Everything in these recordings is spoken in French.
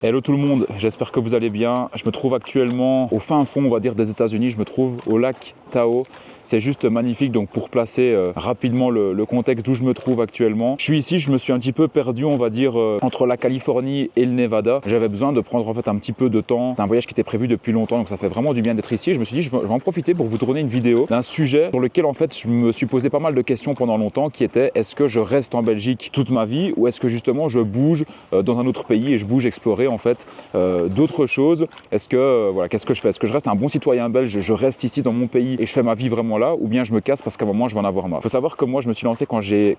Hello tout le monde, j'espère que vous allez bien. Je me trouve actuellement au fin fond, on va dire, des États-Unis. Je me trouve au lac Tahoe. C'est juste magnifique. Donc pour placer rapidement le contexte d'où je me trouve actuellement, je suis ici, je me suis un petit peu perdu, on va dire, entre la Californie et le Nevada. J'avais besoin de prendre en fait un petit peu de temps. C'est un voyage qui était prévu depuis longtemps, donc ça fait vraiment du bien d'être ici. Je me suis dit, je vais en profiter pour vous tourner une vidéo d'un sujet sur lequel en fait je me suis posé pas mal de questions pendant longtemps, qui était: est-ce que je reste en Belgique toute ma vie ou est-ce que justement je bouge dans un autre pays et je bouge explorer en fait d'autres choses? Est-ce que voilà, qu'est-ce que je fais? Est-ce que je reste un bon citoyen belge, je reste ici dans mon pays et je fais ma vie vraiment là, ou bien je me casse parce qu'à un moment je vais en avoir marre? Il faut savoir que moi je me suis lancé quand j'avais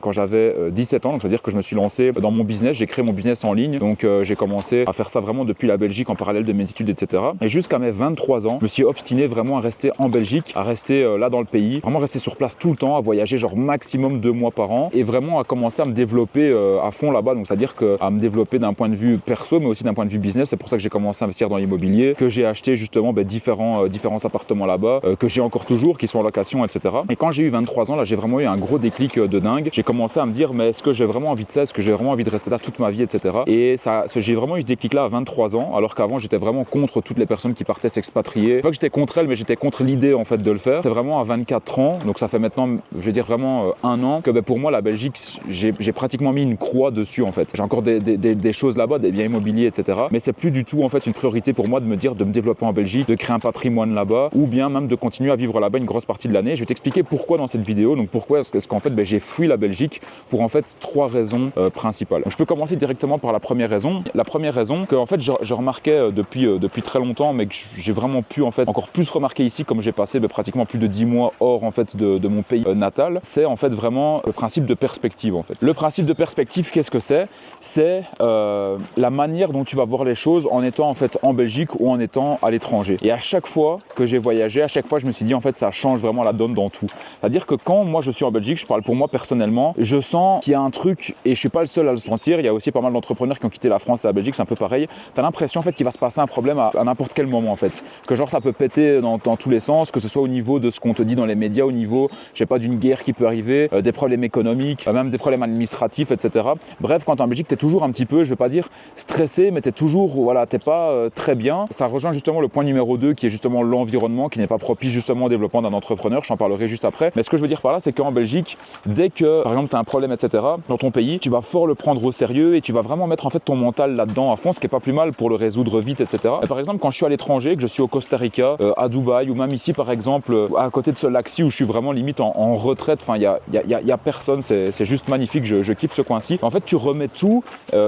17 ans, donc c'est-à-dire que je me suis lancé dans mon business, j'ai créé mon business en ligne, donc j'ai commencé à faire ça vraiment depuis la Belgique en parallèle de mes études, etc. Et jusqu'à mes 23 ans, je me suis obstiné vraiment à rester en Belgique, à rester là dans le pays, vraiment rester sur place tout le temps, à voyager genre maximum 2 mois par an et vraiment à commencer à me développer à fond là-bas, donc c'est-à-dire à me développer d'un point de vue perso mais aussi d'un point de vue business. C'est pour ça que j'ai commencé à investir dans l'immobilier, que j'ai acheté justement différents appartements là-bas, que j'ai encore toujours, qui sont en location, etc. Et quand j'ai eu 23 ans, là j'ai vraiment eu un gros déclic de dingue. J'ai commencé à me dire, mais est-ce que j'ai vraiment envie de ça? Est-ce que j'ai vraiment envie de rester là toute ma vie, etc. Et j'ai vraiment eu ce déclic là à 23 ans, alors qu'avant j'étais vraiment contre toutes les personnes qui partaient s'expatrier. Pas que j'étais contre elles, mais j'étais contre l'idée en fait de le faire. C'était vraiment à 24 ans, donc ça fait maintenant, je vais dire vraiment un an, que pour moi la Belgique, j'ai pratiquement mis une croix dessus en fait. J'ai encore des choses là-bas, des biens immobiliers, etc. Mais c'est plus du tout en fait une priorité pour moi de me dire de me développer en Belgique, de créer un patrimoine là-bas, ou bien même de continuer à vivre là-bas une grosse partie de l'année. Je vais t'expliquer pourquoi dans cette vidéo. Donc pourquoi est-ce qu'en fait j'ai fui la Belgique pour en fait 3 raisons principales. Donc, je peux commencer directement par la première raison. La première raison que en fait je remarquais depuis très longtemps, mais que j'ai vraiment pu en fait encore plus remarquer ici, comme j'ai passé pratiquement plus de 10 mois hors en fait de mon pays natal, c'est en fait vraiment le principe de perspective en fait. Le principe de perspective, qu'est-ce que c'est? C'est la manière dont tu vas voir les choses en étant en fait en Belgique ou en étant à l'étranger. Et à chaque fois que j'ai voyagé, à chaque fois je me suis dit en fait ça change vraiment la donne dans tout. C'est-à-dire que quand moi je suis en Belgique, je parle pour moi personnellement, je sens qu'il y a un truc, et je suis pas le seul à le sentir, il y a aussi pas mal d'entrepreneurs qui ont quitté la France et la Belgique, c'est un peu pareil. Tu as l'impression en fait qu'il va se passer un problème à n'importe quel moment en fait. Que genre ça peut péter dans tous les sens, que ce soit au niveau de ce qu'on te dit dans les médias, au niveau, je sais pas, d'une guerre qui peut arriver, des problèmes économiques, même des problèmes administratifs, etc. Bref, quand tu es en Belgique, tu es toujours un petit peu, je vais pas dire stressé, mais tu es toujours, voilà, t'es pas très bien. Ça rejoint justement le point numéro 2 qui est justement l'environnement, qui n'est pas propice justement au développement d'un entrepreneur. J'en parlerai juste après. Mais ce que je veux dire par là, c'est qu'en Belgique, dès que par exemple tu as un problème, etc., dans ton pays, tu vas fort le prendre au sérieux et tu vas vraiment mettre en fait ton mental là-dedans à fond, ce qui est pas plus mal pour le résoudre vite, etc. Et par exemple, quand je suis à l'étranger, que je suis au Costa Rica, à Dubaï, ou même ici par exemple, à côté de ce lac-ci où je suis vraiment limite en retraite, enfin il y a personne, c'est juste magnifique, je kiffe ce coin-ci. En fait, tu remets tout,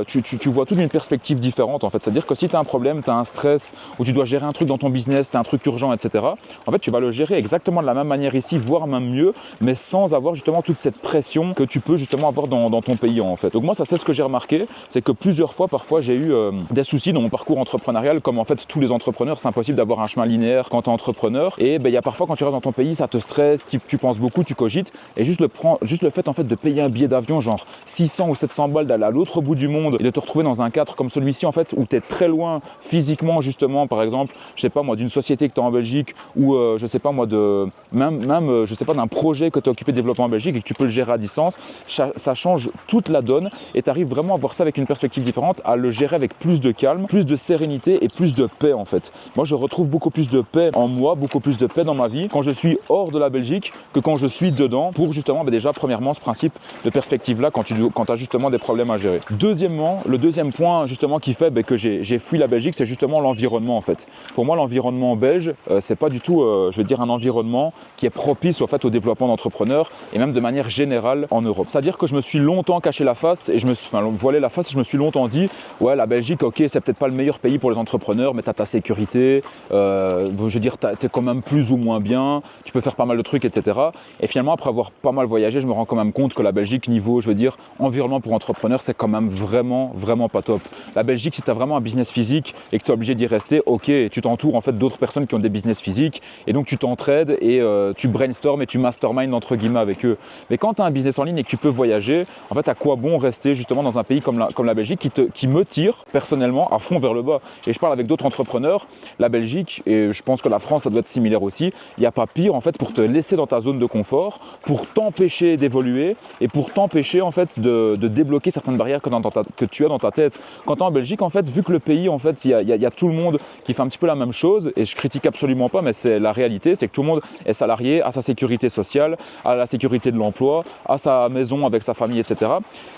tu vois tout d'une perspective différente en fait. C'est-à-dire que si tu as un problème, tu as un stress, ou tu dois gérer un truc dans ton business, tu as un truc urgent, etc. En fait, tu vas le gérer exactement de la même manière ici, voire même mieux, mais sans avoir justement toute cette pression que tu peux justement avoir dans ton pays en fait. Donc moi, ça c'est ce que j'ai remarqué, c'est que plusieurs fois, parfois, j'ai eu des soucis dans mon parcours entrepreneurial, comme en fait tous les entrepreneurs, c'est impossible d'avoir un chemin linéaire quand tu es entrepreneur. Et il y a parfois quand tu restes dans ton pays, ça te stresse, tu penses beaucoup, tu cogites, et juste le fait en fait de payer un billet d'avion genre 600 ou 700 balles d'aller à l'autre bout du monde et de te retrouver dans un cadre comme celui-ci en fait où tu es très loin physiquement justement, par exemple, je sais pas moi, d'une société que tu as en Belgique, ou je sais pas moi, même je sais pas, d'un projet que tu es occupé de développer en Belgique et que tu peux le gérer à distance. Ça change toute la donne et tu arrives vraiment à voir ça avec une perspective différente, à le gérer avec plus de calme, plus de sérénité et plus de paix en fait. Moi je retrouve beaucoup plus de paix en moi, beaucoup plus de paix dans ma vie quand je suis hors de la Belgique que quand je suis dedans, pour justement déjà premièrement ce principe de perspective là quand tu as justement des problèmes à gérer. Deuxièmement, le deuxième point justement qui fait que j'ai fui la Belgique, c'est justement l'environnement en fait. Pour moi l'environnement belge, c'est pas du tout je veux dire un environnement qui est propice au fait au développement d'entrepreneurs et même de manière générale en Europe. C'est-à-dire que je me suis longtemps caché la face et voilé la face et je me suis longtemps dit ouais, la Belgique, ok, c'est peut-être pas le meilleur pays pour les entrepreneurs, mais tu as ta sécurité, je veux dire, tu es quand même plus ou moins bien, tu peux faire pas mal de trucs, etc. Et finalement, après avoir pas mal voyagé, je me rends quand même compte que la Belgique, niveau, je veux dire, environnement pour entrepreneurs, c'est quand même vraiment pas top. La Belgique, si tu as vraiment un business physique et que tu es obligé d'y rester, ok, tu t'entoures en fait d'autres personnes qui ont des business physiques et donc tu t'entraides et tu brainstorm et tu mastermind entre guillemets avec eux. Mais quand tu as un business en ligne et que tu peux voyager, en fait, à quoi bon rester justement dans un pays comme la Belgique qui me tire personnellement à fond vers le bas. Et je parle avec d'autres entrepreneurs, la Belgique, et je pense que la France, ça doit être similaire aussi, il n'y a pas pire en fait pour te laisser dans ta zone de confort, pour t'empêcher d'évoluer et pour t'empêcher en fait de débloquer certaines barrières que tu as dans ta tête. Quand tu es en Belgique, qu'en fait, vu que le pays, en fait, il y a tout le monde qui fait un petit peu la même chose, et je critique absolument pas, mais c'est la réalité, c'est que tout le monde est salarié, a sa sécurité sociale, a la sécurité de l'emploi, a sa maison avec sa famille, etc.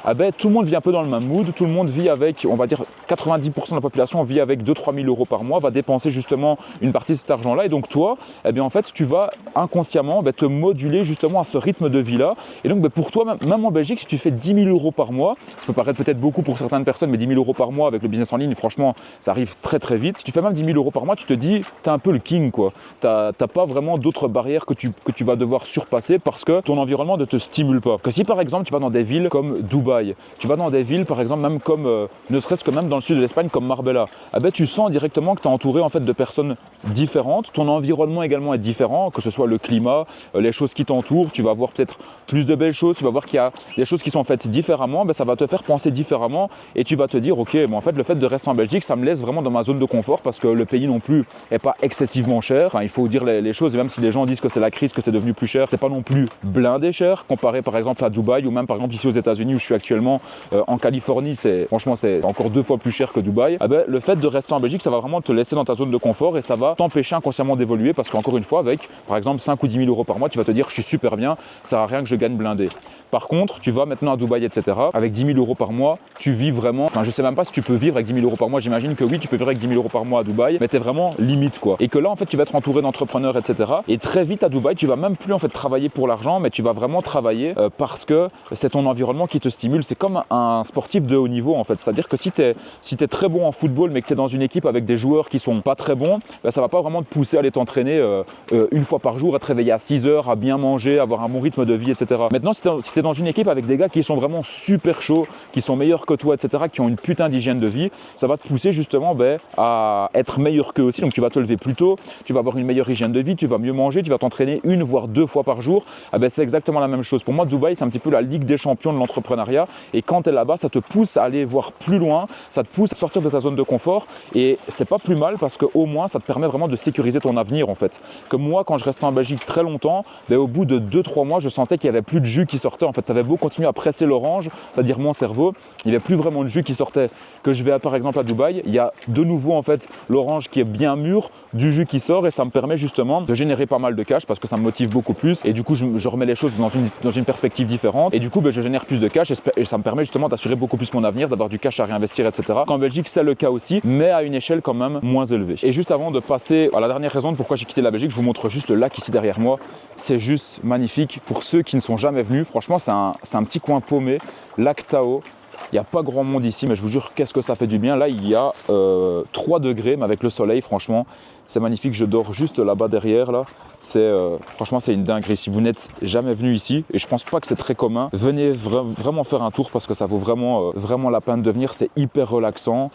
Ah ben, tout le monde vit un peu dans le même mood, tout le monde vit avec, on va dire, 90% de la population vit avec 2-3 000 euros par mois, va dépenser justement une partie de cet argent-là, et donc toi, eh bien, en fait, tu vas inconsciemment te moduler justement à ce rythme de vie-là, et donc pour toi, même en Belgique, si tu fais 10 000 euros par mois, ça peut paraître peut-être beaucoup pour certaines personnes, mais 10 000 euros par mois avec le business en ligne, franchement, ça arrive très très vite. Si tu fais même 10 000 euros par mois, tu te dis, tu es un peu le king, quoi. Tu n'as pas vraiment d'autres barrières que tu vas devoir surpasser parce que ton environnement ne te stimule pas. Que si par exemple, tu vas dans des villes comme Dubaï, tu vas dans des villes par exemple, même comme, ne serait-ce que même dans le sud de l'Espagne, comme Marbella, ah ben, tu sens directement que tu es entouré en fait de personnes différentes. Ton environnement également est différent, que ce soit le climat, les choses qui t'entourent. Tu vas voir peut-être plus de belles choses, tu vas voir qu'il y a des choses qui sont faites différemment, ben, ça va te faire penser différemment et tu vas te dire ok, mais en fait le fait de rester en Belgique, ça me laisse vraiment dans ma zone de confort parce que le pays non plus est pas excessivement cher. Enfin, il faut dire les choses, et même si les gens disent que c'est la crise, que c'est devenu plus cher, c'est pas non plus blindé cher comparé par exemple à Dubaï ou même par exemple ici aux États-Unis où je suis actuellement en Californie, franchement c'est encore 2 fois plus cher que Dubaï. Ah ben, le fait de rester en Belgique, ça va vraiment te laisser dans ta zone de confort et ça va t'empêcher inconsciemment d'évoluer parce qu'encore une fois, avec par exemple 5 ou 10 000 euros par mois, tu vas te dire je suis super bien, ça sert à rien que je gagne blindé. Par contre, tu vas maintenant à Dubaï, etc. Avec 10 000 euros par mois, tu vis vraiment. Enfin, je sais même pas si tu peux vivre avec 10 000 euros par mois. J'imagine que oui, tu peux vivre avec 10 000 euros par mois à Dubaï, mais tu es vraiment limite, quoi. Et que là, en fait, tu vas être entouré d'entrepreneurs, etc. Et très vite à Dubaï, tu vas même plus en fait travailler pour l'argent, mais tu vas vraiment travailler parce que c'est ton environnement qui te stimule. C'est comme un sportif de haut niveau, en fait. C'est-à-dire que si tu es très bon en football, mais que tu es dans une équipe avec des joueurs qui sont pas très bons, ben, ça va pas vraiment te pousser à aller t'entraîner une fois par jour, à te réveiller à 6 heures, à bien manger, avoir un bon rythme de vie, etc. Maintenant, si tu es dans une équipe avec des gars qui sont vraiment super chauds, qui sont meilleurs que toi, etc., qui ont une putain d'hygiène de vie, ça va te pousser justement à être meilleur qu'eux aussi. Donc tu vas te lever plus tôt, tu vas avoir une meilleure hygiène de vie, tu vas mieux manger, tu vas t'entraîner 1 voire 2 fois par jour. Ah ben, c'est exactement la même chose. Pour moi, Dubaï, c'est un petit peu la ligue des champions de l'entrepreneuriat. Et quand tu es là-bas, ça te pousse à aller voir plus loin, ça te pousse à sortir de ta zone de confort. Et c'est pas plus mal parce qu'au moins, ça te permet vraiment de sécuriser ton avenir en fait. Comme moi, quand je restais en Belgique très longtemps, au bout de 2-3 mois, je sentais qu'il n'y avait plus de jus qui sortait. En fait, tu avais beau continuer à presser l'orange, c'est-à-dire mon cerveau, il n'y avait plus vraiment de jus qui sortait. Que je vais par exemple à Dubaï, il y a de nouveau en fait l'orange qui est bien mûr, du jus qui sort et ça me permet justement de générer pas mal de cash parce que ça me motive beaucoup plus et du coup je remets les choses dans une perspective différente et du coup je génère plus de cash et ça me permet justement d'assurer beaucoup plus mon avenir, d'avoir du cash à réinvestir, etc. En Belgique c'est le cas aussi, mais à une échelle quand même moins élevée. Et juste avant de passer à la dernière raison de pourquoi j'ai quitté la Belgique, je vous montre juste le lac ici derrière moi. C'est juste magnifique. Pour ceux qui ne sont jamais venus, franchement c'est un petit coin paumé, lac Tao. Il n'y a pas grand monde ici, mais je vous jure, qu'est-ce que ça fait du bien. Là, il y a 3 degrés, mais avec le soleil, franchement, c'est magnifique. Je dors juste là-bas derrière, là. Franchement, c'est une dinguerie. Si vous n'êtes jamais venu ici, et je pense pas que c'est très commun, venez vraiment faire un tour parce que ça vaut vraiment la peine de venir. C'est hyper relaxant.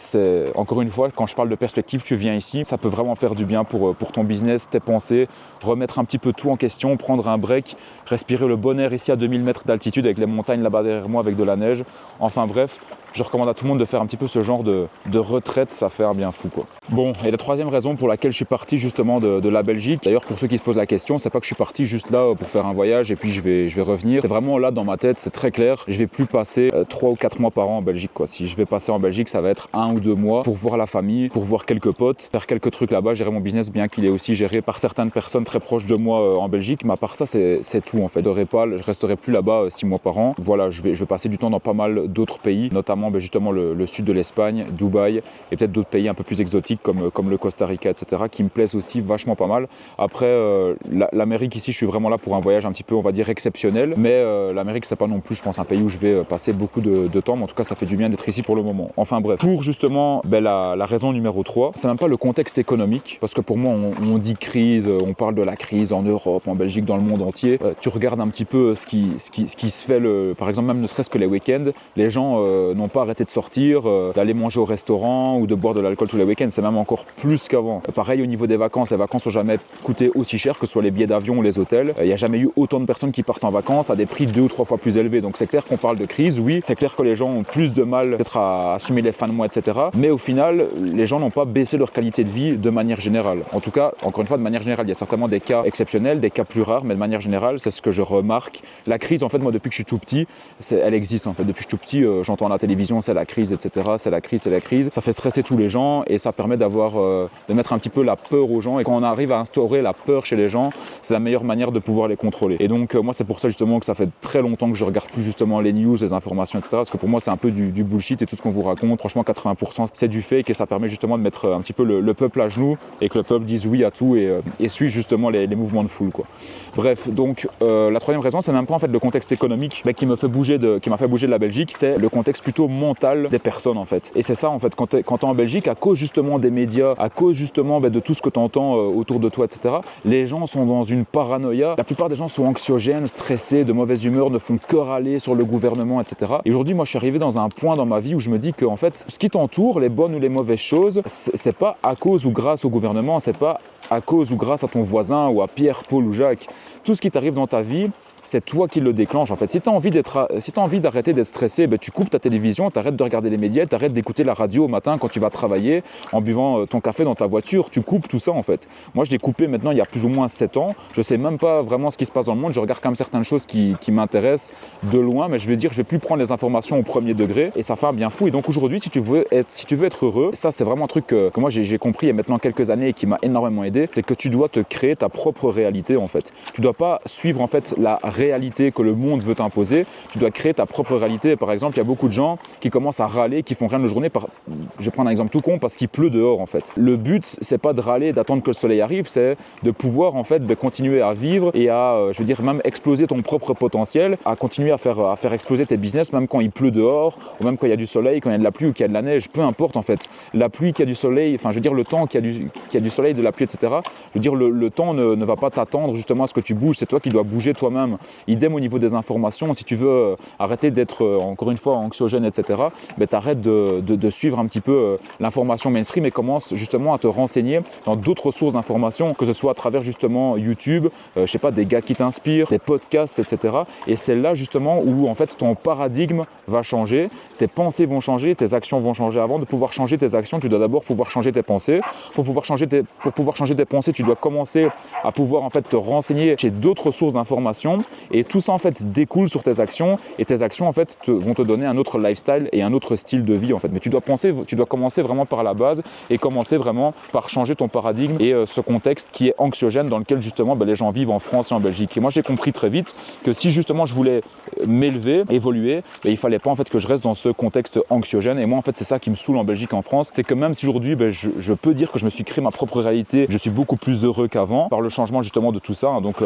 Encore une fois, quand je parle de perspective, tu viens ici, ça peut vraiment faire du bien pour ton business, tes pensées, remettre un petit peu tout en question, prendre un break, respirer le bon air ici à 2000 mètres d'altitude avec les montagnes là-bas derrière moi avec de la neige. Enfin bref, je recommande à tout le monde de faire un petit peu ce genre de retraite, ça fait un bien fou, quoi. Bon, et la troisième raison pour laquelle je suis parti justement de la Belgique, d'ailleurs pour ceux qui se posent la question, c'est pas que je suis parti juste là pour faire un voyage et puis je vais revenir. C'est vraiment là dans ma tête, c'est très clair, je vais plus passer 3 ou 4 mois par an en Belgique, quoi. Si je vais passer en Belgique, ça va être 1 ou 2 mois pour voir la famille, pour voir quelques potes, faire quelques trucs là-bas, gérer mon business, bien qu'il est aussi géré par certaines personnes très proches de moi en Belgique, mais à part ça, c'est tout en fait. Je resterai plus là-bas 6 mois par an. Voilà, je vais passer du temps dans pas mal d'autres pays, notamment justement le sud de l'Espagne, Dubaï et peut-être d'autres pays un peu plus exotiques comme le Costa Rica, etc., qui me plaisent aussi vachement pas mal. Après, l'Amérique ici, je suis vraiment là pour un voyage un petit peu, on va dire, exceptionnel, mais l'Amérique, c'est pas non plus, je pense, un pays où je vais passer beaucoup de temps, mais en tout cas, ça fait du bien d'être ici pour le moment. Enfin bref, pour justement la raison numéro 3, c'est même pas le contexte économique, parce que pour moi, on dit crise, on parle de la crise en Europe, en Belgique, dans le monde entier. Tu regardes un petit peu ce qui se fait, par exemple, même ne serait-ce que les week-ends, les gens n'ont pas arrêté de sortir, d'aller manger au restaurant ou de boire de l'alcool tous les week-ends, c'est même encore plus qu'avant. Pareil au niveau des vacances, les vacances n'ont jamais coûté aussi cher que ce soit les billets d'avion ou les hôtels. Il n'y a jamais eu autant de personnes qui partent en vacances à des prix 2 ou 3 fois plus élevés. Donc c'est clair qu'on parle de crise, oui, c'est clair que les gens ont plus de mal peut-être à assumer les fins de mois, etc. Mais au final, les gens n'ont pas baissé leur qualité de vie de manière générale. En tout cas, encore une fois, de manière générale, il y a certainement des cas exceptionnels, des cas plus rares, mais de manière générale, c'est ce que je remarque. La crise, en fait, moi, depuis que je suis tout petit, elle existe en fait. Depuis que je suis tout petit, j'entends à la télévision télévision, c'est la crise, etc. C'est la crise, c'est la crise. Ça fait stresser tous les gens et ça permet de mettre un petit peu la peur aux gens. Et quand on arrive à instaurer la peur chez les gens, c'est la meilleure manière de pouvoir les contrôler. Et donc moi c'est pour ça justement que ça fait très longtemps que je regarde plus justement les news, les informations, etc. Parce que pour moi c'est un peu du bullshit et tout ce qu'on vous raconte. Franchement 80% c'est du fake et ça permet justement de mettre un petit peu le peuple à genoux et que le peuple dise oui à tout et suit justement les mouvements de foule, quoi. Bref, donc la troisième raison, c'est même pas en fait le contexte économique qui m'a fait bouger de la Belgique, c'est le contexte plutôt mental des personnes en fait. Et c'est ça en fait, quand t'es en Belgique, à cause justement des médias, à cause justement de tout ce que tu entends autour de toi, etc., les gens sont dans une paranoïa. La plupart des gens sont anxiogènes, stressés, de mauvaise humeur, ne font que râler sur le gouvernement, etc. Et aujourd'hui, moi je suis arrivé dans un point dans ma vie où je me dis que en fait, ce qui t'entoure, les bonnes ou les mauvaises choses, c'est pas à cause ou grâce au gouvernement, c'est pas à cause ou grâce à ton voisin ou à Pierre, Paul ou Jacques. Tout ce qui t'arrive dans ta vie, c'est toi qui le déclenche en fait. Si tu as envie d'arrêter d'être stressé, tu coupes ta télévision, tu arrêtes de regarder les médias, tu arrêtes d'écouter la radio au matin quand tu vas travailler en buvant ton café dans ta voiture, tu coupes tout ça en fait. Moi je l'ai coupé maintenant il y a plus ou moins 7 ans, je sais même pas vraiment ce qui se passe dans le monde, je regarde quand même certaines choses qui m'intéressent de loin, mais je vais plus prendre les informations au premier degré et ça fait un bien fou. Et donc aujourd'hui si tu veux être heureux, ça c'est vraiment un truc que moi j'ai compris il y a maintenant quelques années et qui m'a énormément aidé, c'est que tu dois te créer ta propre réalité en fait. Tu dois pas suivre en fait la réalité que le monde veut t'imposer, tu dois créer ta propre réalité. Par exemple, il y a beaucoup de gens qui commencent à râler, qui font rien de la journée, je vais prendre un exemple tout con, parce qu'il pleut dehors en fait. Le but, c'est pas de râler, d'attendre que le soleil arrive, c'est de pouvoir en fait continuer à vivre et à, même exploser ton propre potentiel, à continuer à faire exploser tes business, même quand il pleut dehors, ou même quand il y a du soleil, quand il y a de la pluie ou qu'il y a de la neige, peu importe en fait. La pluie, qu'il y a du soleil, le temps qu'il y a du soleil, de la pluie, etc. Le temps ne va pas t'attendre justement à ce que tu bouges, c'est toi qui dois bouger toi-même. Idem au niveau des informations, si tu veux arrêter d'être encore une fois anxiogène, etc., t'arrêtes de suivre un petit peu l'information mainstream et commence justement à te renseigner dans d'autres sources d'informations, que ce soit à travers justement YouTube, des gars qui t'inspirent, des podcasts, etc. Et c'est là justement où en fait ton paradigme va changer, tes pensées vont changer, tes actions vont changer. Avant de pouvoir changer tes actions, tu dois d'abord pouvoir changer tes pensées. Pour pouvoir changer tes pensées, tu dois commencer à pouvoir en fait te renseigner chez d'autres sources d'informations. Et tout ça en fait découle sur tes actions et tes actions en fait vont te donner un autre lifestyle et un autre style de vie en fait. Mais tu dois commencer vraiment par la base et commencer vraiment par changer ton paradigme et ce contexte qui est anxiogène dans lequel justement les gens vivent en France et en Belgique. Et moi j'ai compris très vite que si justement je voulais m'élever, évoluer, il fallait pas en fait que je reste dans ce contexte anxiogène. Et moi en fait c'est ça qui me saoule en Belgique et en France, c'est que même si aujourd'hui je peux dire que je me suis créé ma propre réalité, je suis beaucoup plus heureux qu'avant par le changement justement de tout ça, hein. Donc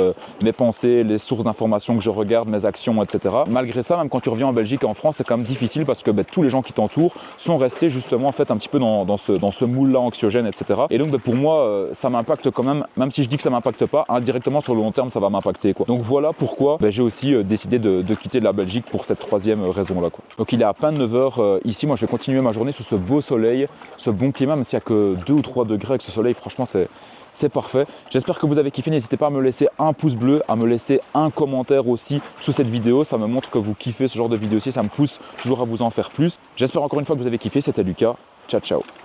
mes pensées, les sources d'informations que je regarde, mes actions, etc. Malgré ça, même quand tu reviens en Belgique et en France, c'est quand même difficile parce que tous les gens qui t'entourent sont restés justement en fait un petit peu dans ce moule-là anxiogène, etc. Et donc pour moi, ça m'impacte quand même si je dis que ça m'impacte pas, indirectement sur le long terme, ça va m'impacter, quoi. Donc voilà pourquoi j'ai aussi décidé de quitter la Belgique pour cette troisième raison-là, quoi. Donc il est à peine 9h ici, moi je vais continuer ma journée sous ce beau soleil, ce bon climat, même s'il n'y a que 2 ou 3 degrés avec ce soleil, franchement c'est parfait. J'espère que vous avez kiffé. N'hésitez pas à me laisser un pouce bleu, à me laisser un commentaire aussi sous cette vidéo. Ça me montre que vous kiffez ce genre de vidéo aussi. Ça me pousse toujours à vous en faire plus. J'espère encore une fois que vous avez kiffé. C'était Lucas. Ciao, ciao.